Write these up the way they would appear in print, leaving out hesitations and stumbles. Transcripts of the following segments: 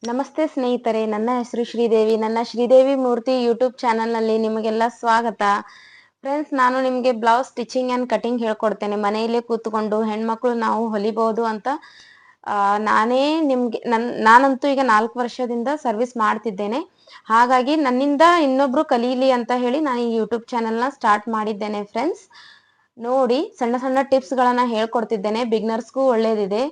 ನಮಸ್ತೆ ಸ್ನೇಹಿತರೆ, ನನ್ನ ಹೆಸರು ಶ್ರೀದೇವಿ. ನನ್ನ ಶ್ರೀದೇವಿ ಮೂರ್ತಿ ಯೂಟ್ಯೂಬ್ ಚಾನಲ್ನಲ್ಲಿ ನಿಮಗೆಲ್ಲ ಸ್ವಾಗತ. ಫ್ರೆಂಡ್ಸ್, ನಾನು ನಿಮಗೆ ಬ್ಲೌಸ್ ಸ್ಟಿಚಿಂಗ್ ಆ್ಯಂಡ್ ಕಟಿಂಗ್ ಹೇಳ್ಕೊಡ್ತೇನೆ. ಮನೆಯಲ್ಲೇ ಕೂತ್ಕೊಂಡು ಹೆಣ್ಮಕ್ಳು ನಾವು ಹೊಲಿಬಹುದು ಅಂತ ನಾನೇ ನಿಮಗೆ ನಾನಂತೂ ಈಗ 4 ವರ್ಷದಿಂದ ಸರ್ವಿಸ್ ಮಾಡ್ತಿದ್ದೇನೆ. ಹಾಗಾಗಿ ನನ್ನಿಂದ ಇನ್ನೊಬ್ರು ಕಲೀಲಿ ಅಂತ ಹೇಳಿ ನಾನು ಈ ಯೂಟ್ಯೂಬ್ ಚಾನಲ್ನ ಸ್ಟಾರ್ಟ್ ಮಾಡಿದ್ದೇನೆ. ಫ್ರೆಂಡ್ಸ್ ನೋಡಿ, ಸಣ್ಣ ಸಣ್ಣ ಟಿಪ್ಸ್ಗಳನ್ನ ಹೇಳ್ಕೊಡ್ತಿದ್ದೇನೆ. ಬಿಗ್ನರ್ಸ್ಗೂ ಒಳ್ಳೇದಿದೆ,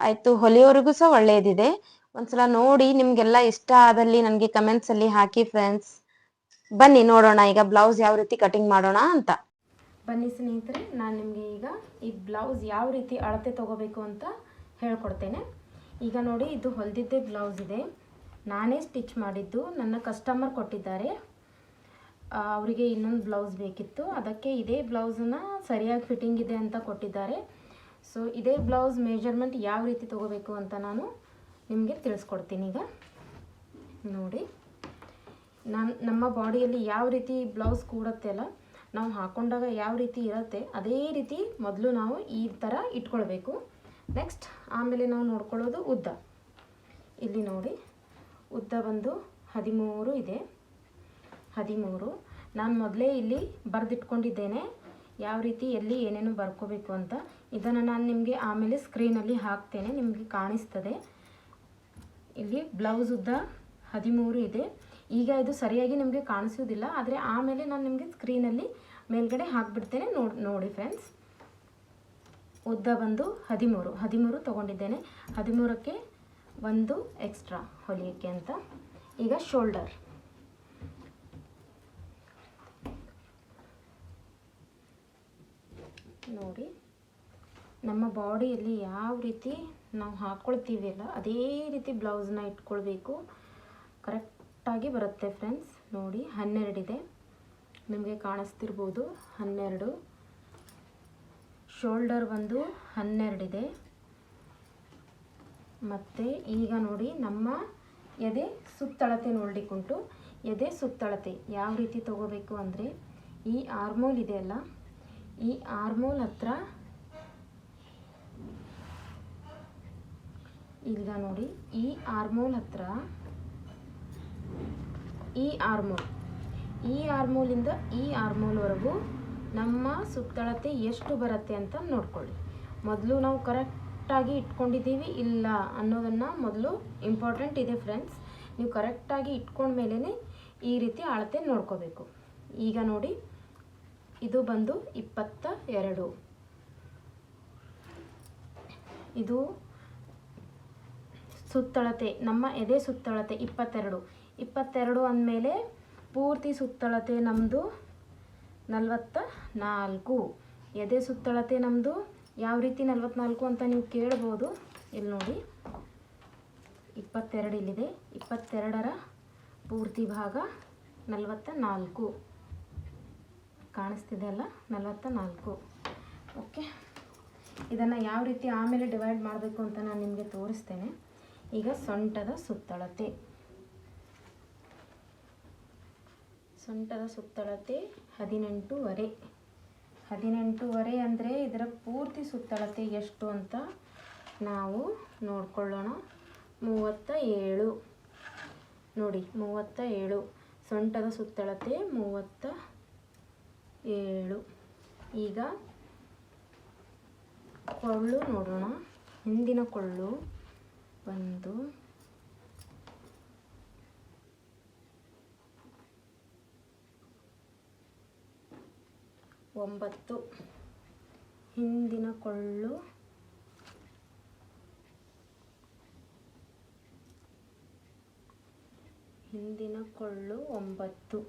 ಆಯ್ತು ಹೊಲಿಯೋರಿಗೂ ಸಹ ಒಳ್ಳೇದಿದೆ. ಒಂದ್ಸಲ ನೋಡಿ, ನಿಮ್ಗೆಲ್ಲ ಇಷ್ಟ ಆದಲ್ಲಿ ನನಗೆ ಕಮೆಂಟ್ಸ್ ಅಲ್ಲಿ ಹಾಕಿ. ಫ್ರೆಂಡ್ಸ್ ಬನ್ನಿ ನೋಡೋಣ ಈಗ ಬ್ಲೌಸ್ ಯಾವ ರೀತಿ ಕಟಿಂಗ್ ಮಾಡೋಣ ಅಂತ. ಬನ್ನಿ ಸ್ನೇಹಿತರೆ, ನಾನು ನಿಮಗೆ ಈಗ ಈ ಬ್ಲೌಸ್ ಯಾವ ರೀತಿ ಅಳತೆ ತಗೋಬೇಕು ಅಂತ ಹೇಳ್ಕೊಡ್ತೇನೆ. ಈಗ ನೋಡಿ, ಇದು ಹೊಲಿದಿದ್ದೇ ಬ್ಲೌಸ್ ಇದೆ. ನಾನೇ ಸ್ಟಿಚ್ ಮಾಡಿದ್ದು, ನನ್ನ ಕಸ್ಟಮರ್ ಕೊಟ್ಟಿದ್ದಾರೆ. ಅವರಿಗೆ ಇನ್ನೊಂದು ಬ್ಲೌಸ್ ಬೇಕಿತ್ತು, ಅದಕ್ಕೆ ಇದೇ ಬ್ಲೌಸನ್ನು ಸರಿಯಾಗಿ ಫಿಟ್ಟಿಂಗ್ ಇದೆ ಅಂತ ಕೊಟ್ಟಿದ್ದಾರೆ. ಸೊ ಇದೇ ಬ್ಲೌಸ್ ಮೆಜರ್ಮೆಂಟ್ ಯಾವ ರೀತಿ ತಗೋಬೇಕು ಅಂತ ನಾನು ನಿಮಗೆ ತಿಳಿಸ್ಕೊಡ್ತೀನಿ. ಈಗ ನೋಡಿ, ನಮ್ಮ ಬಾಡಿಯಲ್ಲಿ ಯಾವ ರೀತಿ ಬ್ಲೌಸ್ ಕೂಡುತ್ತೆ ಅಲ್ಲ, ನಾವು ಹಾಕೊಂಡಾಗ ಯಾವ ರೀತಿ ಇರುತ್ತೆ ಅದೇ ರೀತಿ ಮೊದಲು ನಾವು ಈ ಥರ ಇಟ್ಕೊಳ್ಬೇಕು. ನೆಕ್ಸ್ಟ್ ಆಮೇಲೆ ನಾವು ನೋಡ್ಕೊಳ್ಳೋದು ಉದ್ದ. ಇಲ್ಲಿ ನೋಡಿ, ಉದ್ದ ಬಂದು 13 ಇದೆ. 13 ನಾನು ಮೊದಲೇ ಇಲ್ಲಿ ಬರೆದಿಟ್ಕೊಂಡಿದ್ದೇನೆ, ಯಾವ ರೀತಿ ಎಲ್ಲಿ ಏನೇನು ಬರ್ಕೋಬೇಕು ಅಂತ. ಇದನ್ನು ನಾನು ನಿಮಗೆ ಆಮೇಲೆ ಸ್ಕ್ರೀನಲ್ಲಿ ಹಾಕ್ತೇನೆ, ನಿಮಗೆ ಕಾಣಿಸ್ತದೆ. ಇಲ್ಲಿ ಬ್ಲೌಸ್ ಉದ್ದ 13 ಇದೆ. ಈಗ ಇದು ಸರಿಯಾಗಿ ನಿಮಗೆ ಕಾಣಿಸೋದಿಲ್ಲ, ಆದರೆ ಆಮೇಲೆ ನಾನು ನಿಮಗೆ ಸ್ಕ್ರೀನಲ್ಲಿ ಮೇಲ್ಗಡೆ ಹಾಕಿಬಿಡ್ತೇನೆ. ನೋಡಿ ಫ್ರೆಂಡ್ಸ್, ಉದ್ದ ಬಂದು 13 ತೊಗೊಂಡಿದ್ದೇನೆ. 13ಕ್ಕೆ 1 ಎಕ್ಸ್ಟ್ರಾ ಹೊಲಿಯೋಕ್ಕೆ ಅಂತ. ಈಗ ಶೋಲ್ಡರ್ ನೋಡಿ, ನಮ್ಮ ಬಾಡಿಯಲ್ಲಿ ಯಾವ ರೀತಿ ನಾವು ಹಾಕ್ಕೊಳ್ತೀವಲ್ಲ ಅದೇ ರೀತಿ ಬ್ಲೌಸ್ನ ಇಟ್ಕೊಳ್ಬೇಕು. ಕರೆಕ್ಟಾಗಿ ಬರುತ್ತೆ ಫ್ರೆಂಡ್ಸ್. ನೋಡಿ, 12 ಇದೆ, ನಿಮಗೆ ಕಾಣಿಸ್ತಿರ್ಬೋದು. 12 ಶೋಲ್ಡರ್ ಬಂದು 12 ಇದೆ. ಮತ್ತು ಈಗ ನೋಡಿ, ನಮ್ಮ ಎದೆ ಸುತ್ತಳತೆ ನೋಡಲಿಕ್ಕುಂಟು. ಎದೆ ಸುತ್ತಳತೆ ಯಾವ ರೀತಿ ತಗೋಬೇಕು ಅಂದರೆ, ಈ ಆರ್ಮೋಲ್ ಇದೆಯಲ್ಲ, ಈ ಆರ್ಮೋಲ್ ಹತ್ರ ಈಗ ನೋಡಿ, ಈ ಆರ್ಮೋಲ್ ಹತ್ರ ಈ ಆರ್ಮೋಲಿಂದ ಈ ಆರ್ಮೋಲ್ವರೆಗೂ ನಮ್ಮ ಸುತ್ತಳತೆ ಎಷ್ಟು ಬರುತ್ತೆ ಅಂತ ನೋಡ್ಕೊಳ್ಳಿ. ಮೊದಲು ನಾವು ಕರೆಕ್ಟಾಗಿ ಇಟ್ಕೊಂಡಿದ್ದೀವಿ ಇಲ್ಲ ಅನ್ನೋದನ್ನು ಮೊದಲು ಇಂಪಾರ್ಟೆಂಟ್ ಇದೆ ಫ್ರೆಂಡ್ಸ್. ನೀವು ಕರೆಕ್ಟಾಗಿ ಇಟ್ಕೊಂಡ್ಮೇಲೆ ಈ ರೀತಿ ಅಳತೆ ನೋಡ್ಕೋಬೇಕು. ಈಗ ನೋಡಿ, ಇದು ಬಂದು 22. ಇದು ಸುತ್ತಳತೆ, ನಮ್ಮ ಎದೆ ಸುತ್ತಳತೆ 22 ಅಂದಮೇಲೆ ಪೂರ್ತಿ ಸುತ್ತಳತೆ ನಮ್ಮದು 44. ಎದೆ ಸುತ್ತಳತೆ ನಮ್ಮದು ಯಾವ ರೀತಿ 44 ಅಂತ ನೀವು ಕೇಳ್ಬೋದು. ಇಲ್ಲಿ ನೋಡಿ, 22 ಇಲ್ಲಿದೆ. 22ರ ಪೂರ್ತಿ ಭಾಗ 44 ಕಾಣಿಸ್ತಿದೆ ಅಲ್ಲ, 44. ಓಕೆ, ಇದನ್ನು ಯಾವ ರೀತಿ ಆಮೇಲೆ ಡಿವೈಡ್ ಮಾಡಬೇಕು ಅಂತ ನಾನು ನಿಮಗೆ ತೋರಿಸ್ತೇನೆ. ಈಗ ಸೊಂಟದ ಸುತ್ತಳತೆ 18.5. 18.5 ಅಂದರೆ ಇದರ ಪೂರ್ತಿ ಸುತ್ತಳತೆ ಎಷ್ಟು ಅಂತ ನಾವು ನೋಡ್ಕೊಳ್ಳೋಣ. 37 ನೋಡಿ, 37 ಸೊಂಟದ ಸುತ್ತಳತೆ 37. ಈಗ ಕೊಳ್ಳು ನೋಡೋಣ. ಹಿಂದಿನ ಕೊಳ್ಳು ಬಂದು 9. ಹಿಂದಿನ ಕೊಳ್ಳು 9.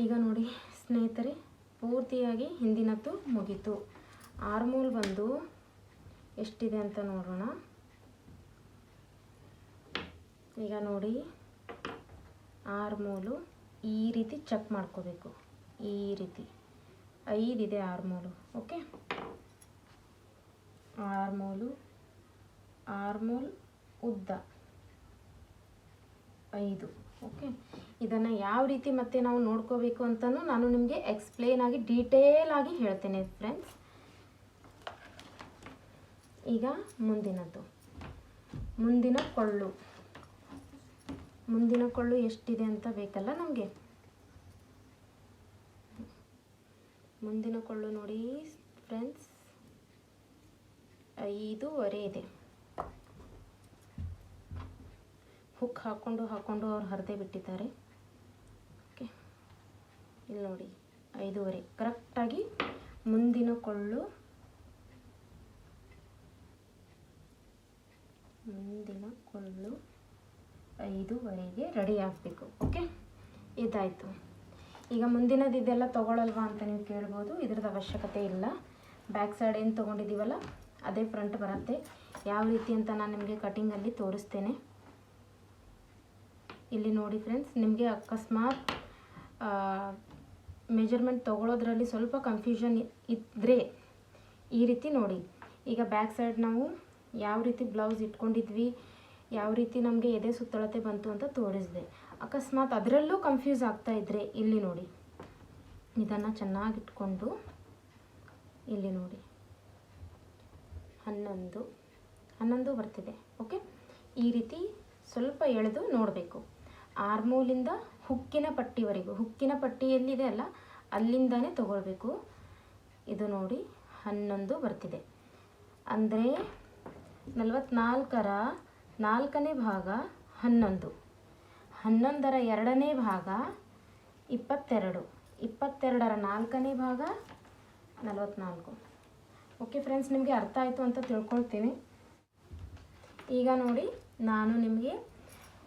ಈಗ ನೋಡಿ ಸ್ನೇಹಿತರೆ, ಪೂರ್ತಿಯಾಗಿ ಹಿಂದಿನದ್ದು ಮುಗೀತು. ಆರ್ಮೋಲ್ ಬಂದು ಎಷ್ಟಿದೆ ಅಂತ ನೋಡೋಣ. ಈಗ ನೋಡಿ, ಆರ್ಮೋಲು ಈ ರೀತಿ ಚೆಕ್ ಮಾಡ್ಕೋಬೇಕು. ಈ ರೀತಿ 5 ಇದೆ ಆರ್ಮೋಲು. ಓಕೆ, ಆರ್ಮೋಲ್ ಉದ್ದ 5. ಓಕೆ, ಇದನ್ನು ಯಾವ ರೀತಿ ಮತ್ತೆ ನಾವು ನೋಡ್ಕೋಬೇಕು ಅಂತಲೂ ನಾನು ನಿಮಗೆ ಎಕ್ಸ್ಪ್ಲೇನ್ ಆಗಿ ಡೀಟೇಲ್ ಆಗಿ ಹೇಳ್ತೇನೆ ಫ್ರೆಂಡ್ಸ್. ಈಗ ಮುಂದಿನದ್ದು ಮುಂದಿನ ಕೊಳ್ಳು, ಮುಂದಿನ ಕೊಳ್ಳು ಎಷ್ಟಿದೆ ಅಂತ ಬೇಕಲ್ಲ ನಮಗೆ. ಮುಂದಿನ ಕೊಳ್ಳು ನೋಡಿ ಫ್ರೆಂಡ್ಸ್ 5.5 ಇದೆ. ಹುಕ್ ಹಾಕ್ಕೊಂಡು ಅವ್ರು ಹರಿದೇ ಬಿಟ್ಟಿದ್ದಾರೆ. ಓಕೆ, ಇಲ್ಲಿ ನೋಡಿ 5.5 ಕರೆಕ್ಟಾಗಿ ಮುಂದಿನ ಕೊಳ್ಳು 5.5ಗೆ ರೆಡಿ ಆಗಬೇಕು. ಓಕೆ, ಇದಾಯಿತು. ಈಗ ಮುಂದಿನದು ಇದೆಲ್ಲ ತೊಗೊಳಲ್ವಾ ಅಂತ ನೀವು ಕೇಳ್ಬೋದು. ಇದ್ರದ್ದು ಅವಶ್ಯಕತೆ ಇಲ್ಲ. ಬ್ಯಾಕ್ ಸೈಡ್ ಏನು ತೊಗೊಂಡಿದ್ದೀವಲ್ಲ ಅದೇ ಫ್ರಂಟ್ ಬರುತ್ತೆ. ಯಾವ ರೀತಿ ಅಂತ ನಾನು ನಿಮಗೆ ಕಟಿಂಗಲ್ಲಿ ತೋರಿಸ್ತೇನೆ. ಇಲ್ಲಿ ನೋಡಿ ಫ್ರೆಂಡ್ಸ್, ನಿಮಗೆ ಅಕಸ್ಮಾತ್ ಮೆಜರ್ಮೆಂಟ್ ತೊಗೊಳೋದ್ರಲ್ಲಿ ಸ್ವಲ್ಪ ಕನ್ಫ್ಯೂಷನ್ ಇದ್ದರೆ ಈ ರೀತಿ ನೋಡಿ. ಈಗ ಬ್ಯಾಕ್ ಸೈಡ್ ನಾವು ಯಾವ ರೀತಿ ಬ್ಲೌಸ್ ಇಟ್ಕೊಂಡಿದ್ವಿ, ಯಾವ ರೀತಿ ನಮಗೆ ಎದೆ ಸುತ್ತಳತೆ ಬಂತು ಅಂತ ತೋರಿಸಿದೆ. ಅಕಸ್ಮಾತ್ ಅದರಲ್ಲೂ ಕನ್ಫ್ಯೂಸ್ ಆಗ್ತಾ ಇದ್ದರೆ ಇಲ್ಲಿ ನೋಡಿ, ಇದನ್ನು ಚೆನ್ನಾಗಿ ಇಟ್ಕೊಂಡು ಇಲ್ಲಿ ನೋಡಿ 11 ಬರ್ತಿದೆ. ಓಕೆ, ಈ ರೀತಿ ಸ್ವಲ್ಪ ಎಳೆದು ನೋಡಬೇಕು. ಆರ್ಮೋಲಿಂದ ಹುಕ್ಕಿನ ಪಟ್ಟಿವರೆಗೂ, ಹುಕ್ಕಿನ ಪಟ್ಟಿ ಎಲ್ಲಿದೆ ಅಲ್ಲ ಅಲ್ಲಿಂದನೇ ತಗೊಳ್ಬೇಕು. ಇದು ನೋಡಿ 11 ಬರ್ತಿದೆ. ಅಂದರೆ 44ರ 4ನೇ ಭಾಗ 11, 11ರ 2ನೇ ಭಾಗ 22, 22ರ 4ನೇ ಭಾಗ 44. ಓಕೆ ಫ್ರೆಂಡ್ಸ್, ನಿಮಗೆ ಅರ್ಥ ಆಯಿತು ಅಂತ ತಿಳ್ಕೊಳ್ತೀನಿ. ಈಗ ನೋಡಿ, ನಾನು ನಿಮಗೆ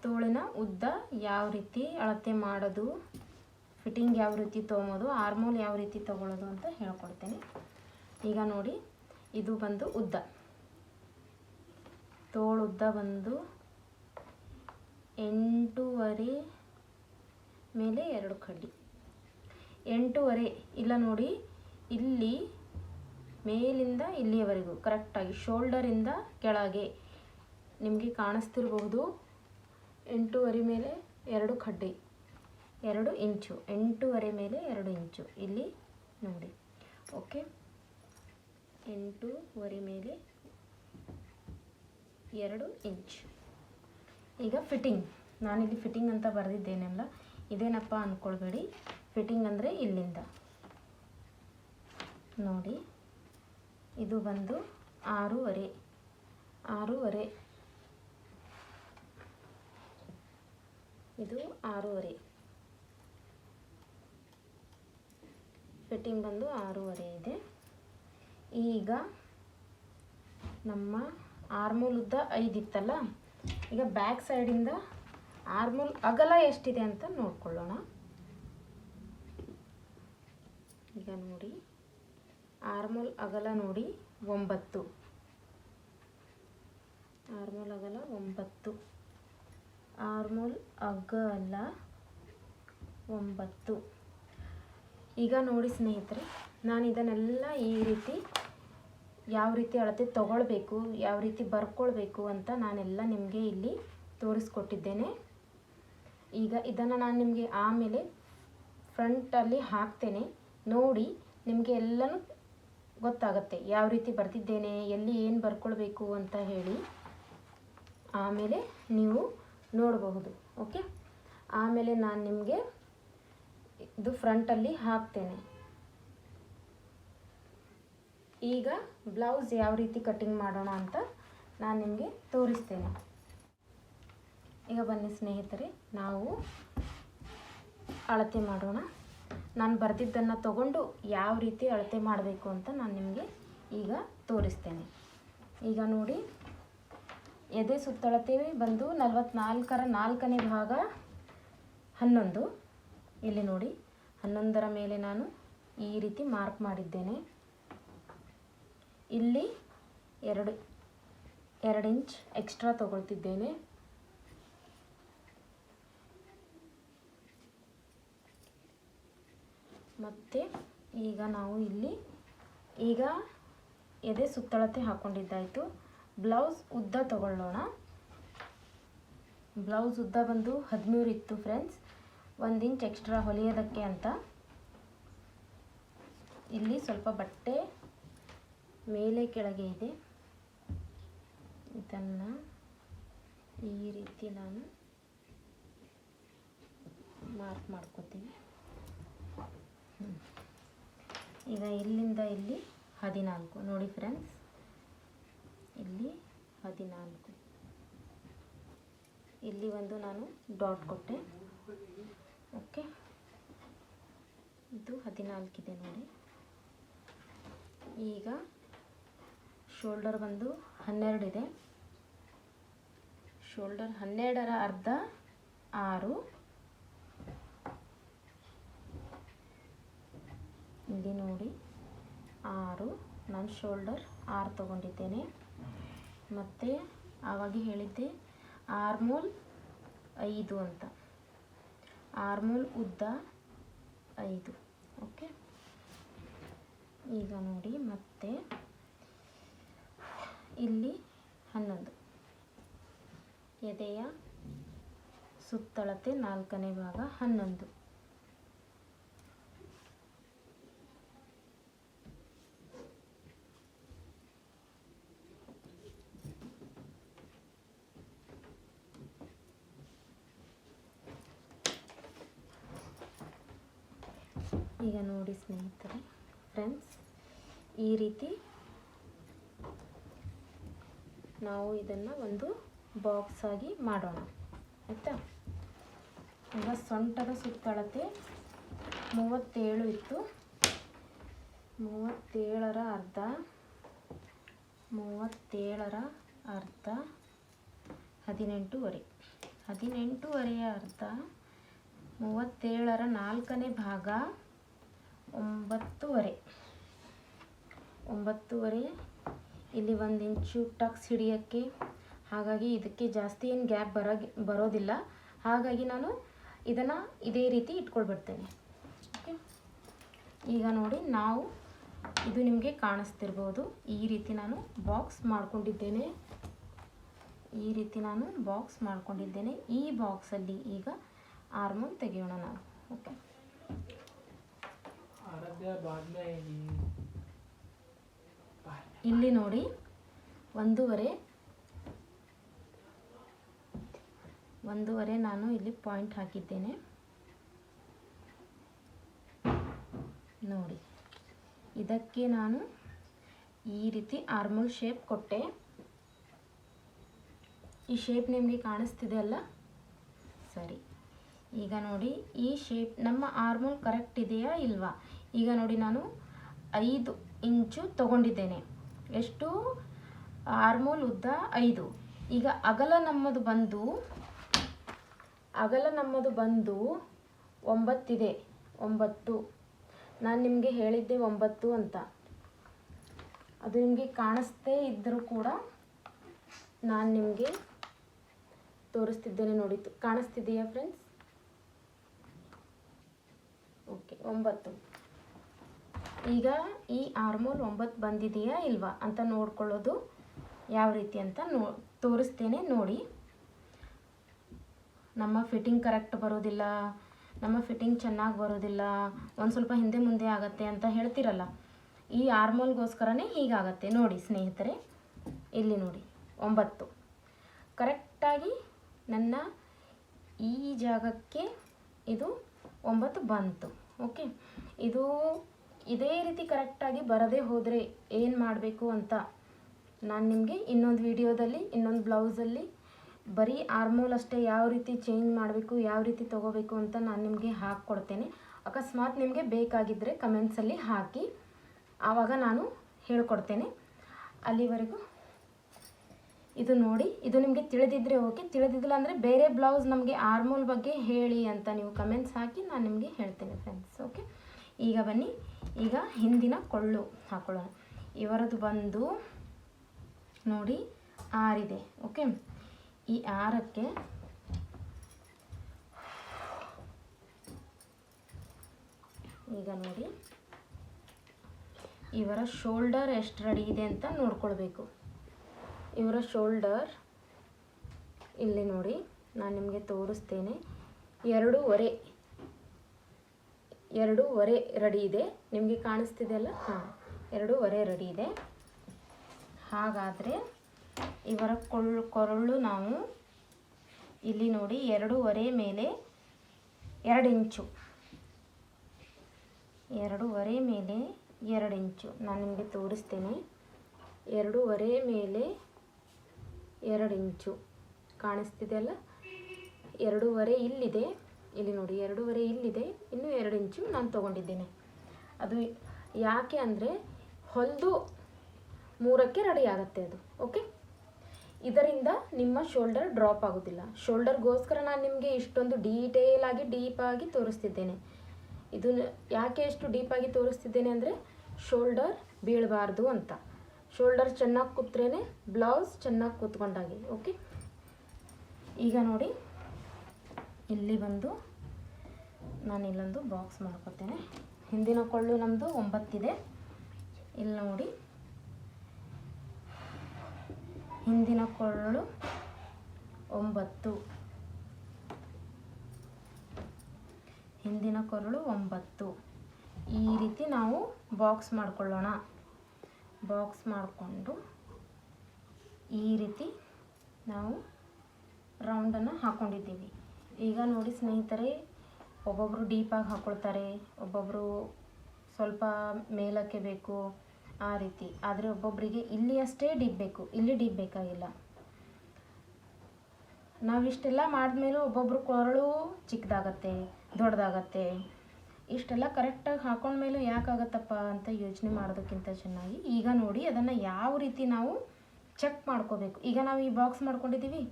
ತೋಳಿನ ಉದ್ದ ಯಾವ ರೀತಿ ಅಳತೆ ಮಾಡೋದು, ಫಿಟ್ಟಿಂಗ್ ಯಾವ ರೀತಿ ತೊಗೊಳೋದು, ಆರ್ಮೋಲ್ ಯಾವ ರೀತಿ ತೊಗೊಳ್ಳೋದು ಅಂತ ಹೇಳ್ಕೊಡ್ತೇನೆ. ಈಗ ನೋಡಿ, ಇದು ಬಂದು ಉದ್ದ, ತೋಳುದ್ದ ಬಂದು 8.5 ಮೇಲೆ 2 ಕಡ್ಡಿ, 8.5 ಇಲ್ಲ ನೋಡಿ, ಇಲ್ಲಿ ಮೇಲಿಂದ ಇಲ್ಲಿಯವರೆಗೂ ಕರೆಕ್ಟಾಗಿ ಶೋಲ್ಡರಿಂದ ಕೆಳಗೆ ನಿಮಗೆ ಕಾಣಿಸ್ತಿರಬಹುದು. 8.5 ಮೇಲೆ 2 ಕಡ್ಡಿ, 2 ಇಂಚು, 8.5 ಮೇಲೆ 2 ಇಂಚು ಇಲ್ಲಿ ನೋಡಿ. ಓಕೆ, 8.5 ಮೇಲೆ 2 ಇಂಚು. ಈಗ ಫಿಟ್ಟಿಂಗ್, ನಾನಿಲ್ಲಿ ಫಿಟ್ಟಿಂಗ್ ಅಂತ ಬರೆದಿದ್ದೇನಲ್ಲ, ಇದೇನಪ್ಪ ಅಂದ್ಕೊಳ್ಬೇಡಿ. ಫಿಟ್ಟಿಂಗ್ ಅಂದರೆ ಇಲ್ಲಿಂದ ನೋಡಿ, ಇದು ಬಂದು 6.5, ಇದು 6.5, ಫಿಟ್ಟಿಂಗ್ ಬಂದು 6.5 ಇದೆ. ಈಗ ನಮ್ಮ ಆರ್ಮೋಲ್ ಉದ್ದ 5 ಇತ್ತಲ್ಲ, ಈಗ ಬ್ಯಾಕ್ ಸೈಡಿಂದ ಆರ್ಮೋಲ್ ಅಗಲ ಎಷ್ಟಿದೆ ಅಂತ ನೋಡ್ಕೊಳ್ಳೋಣ. ಈಗ ನೋಡಿ, ಆರ್ಮೋಲ್ ಅಗಲ ನೋಡಿ 9, ಆರ್ಮೋಲ್ ಅಗಲ 9, ಆರ್ಮೋಲ್ ಅಗಲ 9. ಈಗ ನೋಡಿ ಸ್ನೇಹಿತರೆ, ನಾನು ಇದನ್ನೆಲ್ಲ ಈ ರೀತಿ ಯಾವ ರೀತಿ ಅಳತೆ ತಗೊಳ್ಬೇಕು, ಯಾವ ರೀತಿ ಬರ್ಕೊಳ್ಬೇಕು ಅಂತ ನಾನೆಲ್ಲ ನಿಮಗೆ ಇಲ್ಲಿ ತೋರಿಸ್ಕೊಟ್ಟಿದ್ದೇನೆ. ಈಗ ಇದನ್ನು ನಾನು ನಿಮಗೆ ಆಮೇಲೆ ಫ್ರಂಟಲ್ಲಿ ಹಾಕ್ತೇನೆ, ನೋಡಿ ನಿಮಗೆ ಎಲ್ಲನೂ ಗೊತ್ತಾಗುತ್ತೆ ಯಾವ ರೀತಿ ಬರ್ತಿದ್ದೇನೆ, ಎಲ್ಲಿ ಏನು ಬರ್ಕೊಳ್ಬೇಕು ಅಂತ ಹೇಳಿ ಆಮೇಲೆ ನೀವು ನೋಡಬಹುದು. ಓಕೆ, ಆಮೇಲೆ ನಾನು ನಿಮಗೆ ಇದು ಫ್ರಂಟಲ್ಲಿ ಹಾಕ್ತೇನೆ. ಈಗ ಬ್ಲೌಸ್ ಯಾವ ರೀತಿ ಕಟ್ಟಿಂಗ್ ಮಾಡೋಣ ಅಂತ ನಾನು ನಿಮಗೆ ತೋರಿಸ್ತೇನೆ. ಈಗ ಬನ್ನಿ ಸ್ನೇಹಿತರೆ, ನಾವು ಅಳತೆ ಮಾಡೋಣ. ನಾನು ಬರೆದಿದ್ದನ್ನು ತಗೊಂಡು ಯಾವ ರೀತಿ ಅಳತೆ ಮಾಡಬೇಕು ಅಂತ ನಾನು ನಿಮಗೆ ಈಗ ತೋರಿಸ್ತೇನೆ. ಈಗ ನೋಡಿ, ಎದೆ ಸುತ್ತಳತೆ ಬಂದು 44ರ 4ನೇ ಭಾಗ 11. ಇಲ್ಲಿ ನೋಡಿ, 11ರ ಮೇಲೆ ನಾನು ಈ ರೀತಿ ಮಾರ್ಕ್ ಮಾಡಿದ್ದೇನೆ. ಇಲ್ಲಿ 2 ಇಂಚ್ ಎಕ್ಸ್ಟ್ರಾ ತಗೊಳ್ತಿದ್ದೇನೆ. ಮತ್ತು ಈಗ ನಾವು ಇಲ್ಲಿ ಈಗ ಎದೆ ಸುತ್ತಳತೆ ಹಾಕ್ಕೊಂಡಿದ್ದಾಯಿತು. ಬ್ಲೌಸ್ ಉದ್ದ ತಗೊಳ್ಳೋಣ. ಬ್ಲೌಸ್ ಉದ್ದ ಬಂದು 13 ಇತ್ತು ಫ್ರೆಂಡ್ಸ್, 1 ಇಂಚ್ ಎಕ್ಸ್ಟ್ರಾ ಹೊಲಿಯೋದಕ್ಕೆ ಅಂತ. ಇಲ್ಲಿ ಸ್ವಲ್ಪ ಬಟ್ಟೆ ಮೇಲೆ ಕೆಳಗೆ ಇದೆ, ಇದನ್ನು ಈ ರೀತಿ ನಾನು ಮಾರ್ಕ್ ಮಾಡ್ಕೋತೀನಿ. ಈಗ ಇಲ್ಲಿಂದ ಇಲ್ಲಿ 14 ನೋಡಿ ಫ್ರೆಂಡ್ಸ್, ಇಲ್ಲಿ 14, ಇಲ್ಲಿ ಒಂದು ನಾನು ಡಾಟ್ ಕೊಟ್ಟೆ. ಓಕೆ, ಇದು 14 ಇದೆ ನೋಡಿ. ಈಗ ಶೋಲ್ಡರ್ ಬಂದು 12 ಇದೆ. ಶೋಲ್ಡರ್ 12ರ ಅರ್ಧ 6, ಇಲ್ಲಿ ನೋಡಿ 6, ನಾನು ಶೋಲ್ಡರ್ 6 ತೊಗೊಂಡಿದ್ದೇನೆ. ಮತ್ತು ಆವಾಗ ಹೇಳಿದ್ದೆ ಆರ್ಮೋಲ್ 5 ಅಂತ, ಆರ್ಮೋಲ್ ಉದ್ದ 5. ಓಕೆ, ಈಗ ನೋಡಿ ಮತ್ತೆ ಇಲ್ಲಿ 11, ಎದೆಯ ಸುತ್ತಳತೆ 4ನೇ ಭಾಗ 11. ಈಗ ನೋಡಿ ಸ್ನೇಹಿತರೆ, ಫ್ರೆಂಡ್ಸ್, ಈ ರೀತಿ ನಾವು ಇದನ್ನು ಒಂದು ಬಾಕ್ಸ್ ಆಗಿ ಮಾಡೋಣ ಆಯಿತಾ. ಈಗ ಸೊಂಟದ ಸುತ್ತಳತೆ 37 ಇತ್ತು. 37ರ ಅರ್ಧ 18.5. 18.5ಯ ಅರ್ಧ 37ರ 4ನೇ ಭಾಗ 9.5. ಇಲ್ಲಿ 1 ಇಂಚು ಟಕ್ಸ್ ಹಿಡಿಯೋಕ್ಕೆ, ಹಾಗಾಗಿ ಇದಕ್ಕೆ ಜಾಸ್ತಿ ಏನು ಗ್ಯಾಪ್ ಬರೋದಿಲ್ಲ. ಹಾಗಾಗಿ ನಾನು ಇದನ್ನು ಇದೇ ರೀತಿ ಇಟ್ಕೊಳ್ಬಿಡ್ತೇನೆ. ಓಕೆ, ಈಗ ನೋಡಿ ನಾವು ಇದು ನಿಮಗೆ ಕಾಣಿಸ್ತಿರ್ಬೋದು. ಈ ರೀತಿ ನಾನು ಬಾಕ್ಸ್ ಮಾಡ್ಕೊಂಡಿದ್ದೇನೆ. ಈ ಬಾಕ್ಸಲ್ಲಿ ಈಗ ಆರ್ಮೋಲ್ ತೆಗೆಯೋಣ ನಾವು. ಓಕೆ, ಇಲ್ಲಿ ನೋಡಿ 1.5 ನಾನು ಇಲ್ಲಿ ಪಾಯಿಂಟ್ ಹಾಕಿದ್ದೇನೆ ನೋಡಿ. ಇದಕ್ಕೆ ನಾನು ಈ ರೀತಿ ಆರ್ಮೋಲ್ ಶೇಪ್ ಕೊಟ್ಟೆ. ಈ ಶೇಪ್ ನಿಮಗೆ ಕಾಣಿಸ್ತಿದೆ ಅಲ್ಲ? ಸರಿ, ಈಗ ನೋಡಿ ಈ ಶೇಪ್ ನಮ್ಮ ಆರ್ಮೋಲ್ ಕರೆಕ್ಟ್ ಇದೆಯಾ ಇಲ್ವಾ? ಈಗ ನೋಡಿ ನಾನು 5 ಇಂಚು ತಗೊಂಡಿದ್ದೇನೆ. ಎಷ್ಟು? ಆರ್ಮೋಲ್ ಉದ್ದ 5. ಈಗ ಅಗಲ ನಮ್ಮದು ಬಂದು 9 ಇದೆ. 9 ನಾನು ನಿಮಗೆ ಹೇಳಿದ್ದೆ 9 ಅಂತ. ಅದು ನಿಮಗೆ ಕಾಣಿಸ್ತೇ ಇದ್ದರೂ ಕೂಡ ನಾನು ನಿಮಗೆ ತೋರಿಸ್ತಿದ್ದೇನೆ ನೋಡಿ. ಕಾಣಿಸ್ತಿದೆಯಾ ಫ್ರೆಂಡ್ಸ್? ಓಕೆ, 9. ಈಗ ಈ ಆರ್ಮೋಲ್ 9 ಬಂದಿದೆಯಾ ಇಲ್ವಾ ಅಂತ ನೋಡ್ಕೊಳ್ಳೋದು ಯಾವ ರೀತಿ ಅಂತ ತೋರಿಸ್ತೇನೆ ನೋಡಿ. ನಮ್ಮ ಫಿಟ್ಟಿಂಗ್ ಕರೆಕ್ಟ್ ಬರೋದಿಲ್ಲ, ನಮ್ಮ ಫಿಟ್ಟಿಂಗ್ ಚೆನ್ನಾಗಿ ಬರೋದಿಲ್ಲ, ಒಂದು ಸ್ವಲ್ಪ ಹಿಂದೆ ಮುಂದೆ ಆಗುತ್ತೆ ಅಂತ ಹೇಳ್ತಿರಲ್ಲ, ಈ ಆರ್ಮೋಲ್ಗೋಸ್ಕರನೇ ಹೀಗಾಗತ್ತೆ ನೋಡಿ ಸ್ನೇಹಿತರೆ. ಇಲ್ಲಿ ನೋಡಿ 9 ಕರೆಕ್ಟಾಗಿ ನನ್ನ ಈ ಜಾಗಕ್ಕೆ ಇದು 9 ಬಂತು. ಓಕೆ, ಇದು ಇದೇ ರೀತಿ ಕರೆಕ್ಟಾಗಿ ಬರದೇ ಹೋದರೆ ಏನು ಮಾಡಬೇಕು ಅಂತ ನಾನು ನಿಮಗೆ ಇನ್ನೊಂದು ವಿಡಿಯೋದಲ್ಲಿ, ಇನ್ನೊಂದು ಬ್ಲೌಸಲ್ಲಿ ಬರೀ ಆರ್ಮೋಲ್ ಅಷ್ಟೇ ಯಾವ ರೀತಿ ಚೇಂಜ್ ಮಾಡಬೇಕು, ಯಾವ ರೀತಿ ತೊಗೋಬೇಕು ಅಂತ ನಾನು ನಿಮಗೆ ಹಾಕ್ಕೊಡ್ತೇನೆ. ಅಕಸ್ಮಾತ್ ನಿಮಗೆ ಬೇಕಾಗಿದ್ದರೆ ಕಮೆಂಟ್ಸಲ್ಲಿ ಹಾಕಿ, ಆವಾಗ ನಾನು ಹೇಳ್ಕೊಡ್ತೇನೆ. ಅಲ್ಲಿವರೆಗೂ ಇದು ನೋಡಿ, ಇದು ನಿಮಗೆ ತಿಳಿದಿದ್ದರೆ ಓಕೆ, ತಿಳಿದಿದ್ದಿಲ್ಲ ಅಂದರೆ ಬೇರೆ ಬ್ಲೌಸ್ ನಮಗೆ ಆರ್ಮೋಲ್ ಬಗ್ಗೆ ಹೇಳಿ ಅಂತ ನೀವು ಕಮೆಂಟ್ಸ್ ಹಾಕಿ, ನಾನು ನಿಮಗೆ ಹೇಳ್ತೇನೆ ಫ್ರೆಂಡ್ಸ್. ಓಕೆ, ಈಗ ಬನ್ನಿ, ಈಗ ಹಿಂದಿನ ಕೊಳ್ಳು ಹಾಕೊಳ್ಳೋಣ. ಇವರದ್ದು ಬಂದು ನೋಡಿ 6 ಇದೆ. ಓಕೆ, ಈ 6ಕ್ಕೆ ಈಗ ನೋಡಿ ಇವರ ಶೋಲ್ಡರ್ ಎಷ್ಟು ರೆಡಿ ಇದೆ ಅಂತ ನೋಡ್ಕೊಳ್ಬೇಕು. ಇವರ ಶೋಲ್ಡರ್ ಇಲ್ಲಿ ನೋಡಿ, ನಾನು ನಿಮಗೆ ತೋರಿಸ್ತೇನೆ. 2.5 ರೆಡಿ ಇದೆ. ನಿಮಗೆ ಕಾಣಿಸ್ತಿದೆ ಅಲ್ಲ? ಹಾಂ, 2.5 ರೆಡಿ ಇದೆ. ಹಾಗಾದರೆ ಇವರ ಕೊರಳು ನಾವು ಇಲ್ಲಿ ನೋಡಿ 2.5 ಮೇಲೆ 2 ಇಂಚು, 2.5 ಮೇಲೆ 2 ಇಂಚು ನಾನು ನಿಮಗೆ ತೋರಿಸ್ತೇನೆ. 2.5 ಮೇಲೆ 2 ಇಂಚು ಕಾಣಿಸ್ತಿದೆಯಲ್ಲ, 2.5 ಇಲ್ಲಿದೆ, ಇಲ್ಲಿ ನೋಡಿ 2.5 ಇಲ್ಲಿದೆ, ಇನ್ನು 2 ಇಂಚು ನಾನು ತೊಗೊಂಡಿದ್ದೇನೆ. ಅದು ಯಾಕೆ ಅಂದರೆ ಹೊಲಿದು 3ಕ್ಕೆ ರೆಡಿ ಆಗುತ್ತೆ ಅದು. ಓಕೆ, ಇದರಿಂದ ನಿಮ್ಮ ಶೋಲ್ಡರ್ ಡ್ರಾಪ್ ಆಗೋದಿಲ್ಲ. ಶೋಲ್ಡರ್ಗೋಸ್ಕರ ನಾನು ನಿಮಗೆ ಇಷ್ಟೊಂದು ಡೀಪಾಗಿ ತೋರಿಸ್ತಿದ್ದೇನೆ. ಇದು ಯಾಕೆ ಎಷ್ಟು ಡೀಪಾಗಿ ತೋರಿಸ್ತಿದ್ದೇನೆ ಅಂದರೆ ಶೋಲ್ಡರ್ ಬೀಳಬಾರ್ದು ಅಂತ. ಶೋಲ್ಡರ್ ಚೆನ್ನಾಗಿ ಕೂತ್ರೇನೆ ಬ್ಲೌಸ್ ಚೆನ್ನಾಗಿ ಕೂತ್ಕೊಂಡಾಗಿ. ಓಕೆ, ಈಗ ನೋಡಿ ಇಲ್ಲಿ ಬಂದು ನಾನು ಇಲ್ಲೊಂದು ಬಾಕ್ಸ್ ಮಾಡ್ಕೊತೇನೆ. ಹಿಂದಿನ ಕೊಳ್ಳು ನಮ್ಮದು 9 ಇದೆ. ಇಲ್ಲಿ ನೋಡಿ ಹಿಂದಿನ ಕೊಳ್ಳು 9, ಹಿಂದಿನ ಕೊರಳು 9. ಈ ರೀತಿ ನಾವು ಬಾಕ್ಸ್ ಮಾಡ್ಕೊಳ್ಳೋಣ. ಬಾಕ್ಸ್ ಮಾಡಿಕೊಂಡು ಈ ರೀತಿ ನಾವು ರೌಂಡನ್ನು ಹಾಕ್ಕೊಂಡಿದ್ದೀವಿ. ಈಗ ನೋಡಿ ಸ್ನೇಹಿತರೆ, ಒಬ್ಬೊಬ್ಬರು ಡೀಪಾಗಿ ಹಾಕ್ಕೊಳ್ತಾರೆ, ಒಬ್ಬೊಬ್ಬರು ಸ್ವಲ್ಪ ಮೇಲಕ್ಕೆ ಬೇಕು ಆ ರೀತಿ. ಆದರೆ ಒಬ್ಬೊಬ್ಬರಿಗೆ ಇಲ್ಲಿ ಅಷ್ಟೇ ಡೀಪ್ ಬೇಕು, ಇಲ್ಲಿ ಡೀಪ್ ಬೇಕಾಗಿಲ್ಲ. ನಾವಿಷ್ಟೆಲ್ಲ ಮಾಡಿದ್ಮೇಲೂ ಒಬ್ಬೊಬ್ರು ಕೊರಳು ಚಿಕ್ಕದಾಗತ್ತೆ, ದೊಡ್ಡದಾಗತ್ತೆ. ಇಷ್ಟೆಲ್ಲ ಕರೆಕ್ಟಾಗಿ ಹಾಕೊಂಡ್ಮೇಲೂ ಯಾಕಾಗತ್ತಪ್ಪ ಅಂತ ಯೋಚನೆ ಮಾಡೋದಕ್ಕಿಂತ ಚೆನ್ನಾಗಿ ಈಗ ನೋಡಿ ಅದನ್ನು ಯಾವ ರೀತಿ ನಾವು ಚೆಕ್ ಮಾಡ್ಕೋಬೇಕು. ಈಗ ನಾವು ಈ ಬಾಕ್ಸ್ ಮಾಡ್ಕೊಂಡಿದ್ದೀವಿ,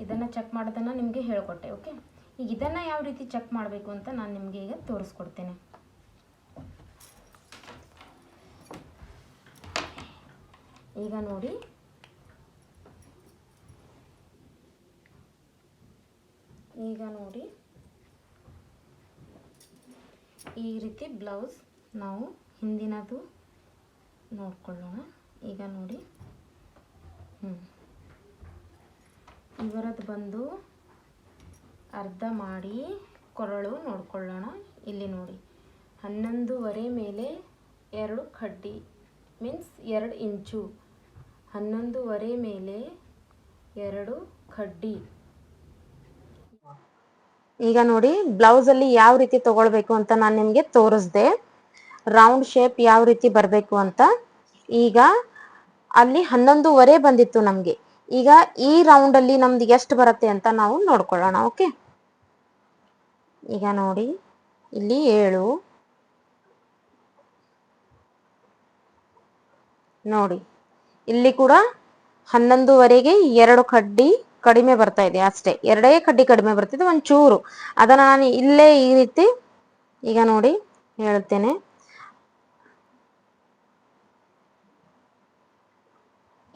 ಇದನ್ನು ಚೆಕ್ ಮಾಡೋದನ್ನು ನಿಮಗೆ ಹೇಳಿಕೊಟ್ಟೆ. ಓಕೆ, ಈಗ ಇದನ್ನು ಯಾವ ರೀತಿ ಚೆಕ್ ಮಾಡಬೇಕು ಅಂತ ನಾನು ನಿಮಗೆ ಈಗ ತೋರಿಸ್ಕೊಡ್ತೇನೆ. ಈಗ ನೋಡಿ ಈ ರೀತಿ ಬ್ಲೌಸ್ ನಾವು ಹಿಂದಿನದು ನೋಡ್ಕೊಳ್ಳೋಣ. ಈಗ ನೋಡಿ ಇವರದ್ದು ಬಂದು ಅರ್ಧ ಮಾಡಿ ಕೊರಳು ನೋಡ್ಕೊಳ್ಳೋಣ. ಇಲ್ಲಿ ನೋಡಿ 11.5 ಮೇಲೆ 2 ಕಡ್ಡಿ ಮೀನ್ಸ್ 2 ಇಂಚು, 11.5 ಮೇಲೆ 2 ಕಡ್ಡಿ. ಈಗ ನೋಡಿ ಬ್ಲೌಸಲ್ಲಿ ಯಾವ ರೀತಿ ತಗೊಳ್ಬೇಕು ಅಂತ ನಾನು ನಿಮಗೆ ತೋರಿಸ್ದೆ. ರೌಂಡ್ ಶೇಪ್ ಯಾವ ರೀತಿ ಬರಬೇಕು ಅಂತ. ಈಗ ಅಲ್ಲಿ 11.5 ಬಂದಿತ್ತು ನಮಗೆ. ಈಗ ಈ ರೌಂಡಲ್ಲಿ ನಮ್ದು ಎಷ್ಟು ಬರುತ್ತೆ ಅಂತ ನಾವು ನೋಡ್ಕೊಳ್ಳೋಣ. ಓಕೆ, ಈಗ ನೋಡಿ ಇಲ್ಲಿ 7 ನೋಡಿ, ಇಲ್ಲಿ ಕೂಡ 11.5ಗೆ 2 ಕಡ್ಡಿ ಕಡಿಮೆ ಬರ್ತಾ ಇದೆ ಅಷ್ಟೇ, 2 ಕಡ್ಡಿ ಕಡಿಮೆ ಬರ್ತಿದೆ ಒಂಚೂರು. ಅದನ್ನು ನಾನು ಇಲ್ಲೇ ಈ ರೀತಿ ಈಗ ನೋಡಿ ಹೇಳ್ತೇನೆ.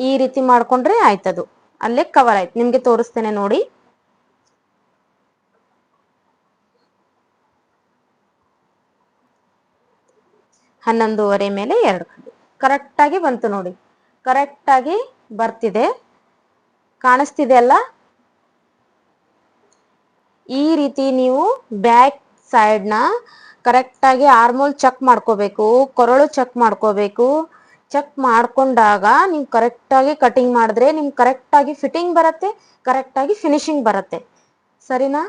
ಈ ರೀತಿ ಮಾಡ್ಕೊಂಡ್ರೆ ಆಯ್ತದು, ಅಲ್ಲೇ ಕವರ್ ಆಯ್ತು. ನಿಮ್ಗೆ ತೋರಿಸ್ತೇನೆ ನೋಡಿ. ಹನ್ನೊಂದೂವರೆ ಮೇಲೆ 2 ಕಡ್ಡಿ ಕರೆಕ್ಟಾಗಿ ಬಂತು ನೋಡಿ, ಕರೆಕ್ಟಾಗಿ ಬರ್ತಿದೆ, ಕಾಣಿಸ್ತಿದೆ ಅಲ್ಲ. ಈ ರೀತಿ ನೀವು ಬ್ಯಾಕ್ ಸೈಡ್ನ ಕರೆಕ್ಟಾಗಿ ಆರ್ಮೋಲ್ ಚೆಕ್ ಮಾಡ್ಕೋಬೇಕು, ಕೊರಳು ಚೆಕ್ ಮಾಡ್ಕೋಬೇಕು. ಚೆಕ್ ಮಾಡ್ಕೊಂಡಾಗ ನೀವು ಕರೆಕ್ಟಾಗಿ ಕಟಿಂಗ್ ಮಾಡಿದ್ರೆ ನಿಮ್ಗೆ ಕರೆಕ್ಟಾಗಿ ಫಿಟ್ಟಿಂಗ್ ಬರುತ್ತೆ, ಕರೆಕ್ಟಾಗಿ ಫಿನಿಶಿಂಗ್ ಬರುತ್ತೆ. ಸರಿನಾ